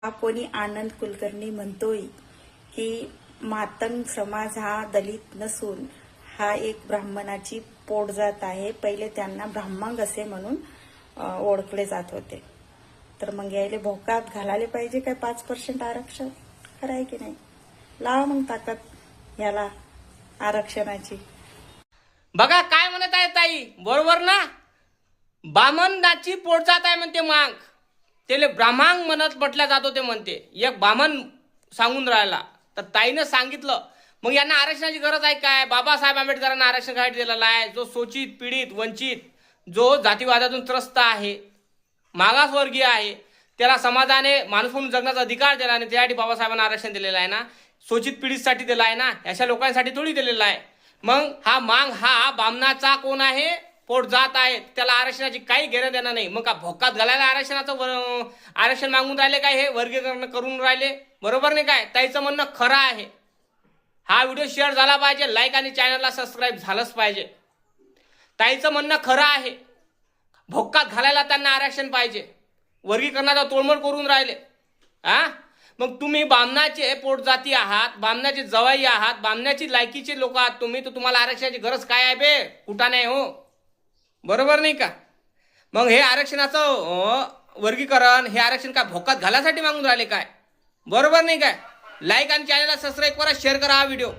हा कोणी आनंद कुलकर्णी म्हणतोय की मातंग समाज हा दलित नसून हा एक ब्राह्मणाची पोटजात आहे. पहिले त्यांना ब्राह्मण असे म्हणून ओळखले जात होते. तर मग यायले भोकात घालायला पाहिजे काय 5% आरक्षण? खरं आहे की नाही? लावा मग ताकद याला आरक्षणाची. बघा काय म्हणत आहे ताई, बरोबर ना? बामणाची पोटजात आहे म्हणते मांग, त्याला ब्राह्मण म्हणत म्हटलं जातो ते म्हणते. एक बामण सांगून राहिला तर ताईनं सांगितलं. मग यांना आरक्षणाची गरज आहे काय? बाबासाहेब आंबेडकरांना आरक्षण काय दिलेलं आहे? जो शोषित, पीडित, वंचित, जो जातीवादातून त्रस्त आहे, मागासवर्गीय आहे, त्याला समाजाने माणूस म्हणून जगण्याचा अधिकार दिला आणि त्यासाठी बाबासाहेबांना आरक्षण दिलेलं आहे ना. शोषित पीडितसाठी दिलं आहे ना, अशा लोकांसाठी थोडी दिलेलं आहे. मग हा मांग हा बामणाचा कोण आहे? पोट जात आहे. त्याला आरक्षणाची काही घेणं देणं नाही. मग का भोकात घालायला आरक्षणाचं आरक्षण मागून राहिले काय? हे वर्गीकरण करून राहिले, बरोबर नाही काय? ताईचं म्हणणं खरं आहे. हा व्हिडिओ शेअर झाला पाहिजे, लाईक आणि चॅनलला सबस्क्राईब झालंच पाहिजे. ताईचं म्हणणं खरं आहे. भोकात घालायला त्यांना आरक्षण पाहिजे, वर्गीकरणाचा तोडमोड करून राहिले. मग तुम्ही बामणाचे पोटजाती आहात, बामणाचे जवाई आहात, बामणाची लायकीचे लोक आहात तुम्ही, तर तुम्हाला आरक्षणाची गरज काय आहे बे? कुठं नाही हो, बरोबर नाही का? मग हे आरक्षणाचं वर्गीकरण, हे आरक्षण काय भोकात घालायसाठी मागून राहिले काय? बरोबर नाही काय? लाईक आणि चॅनलला सबस्क्राईब करा, शेअर करा हा व्हिडिओ.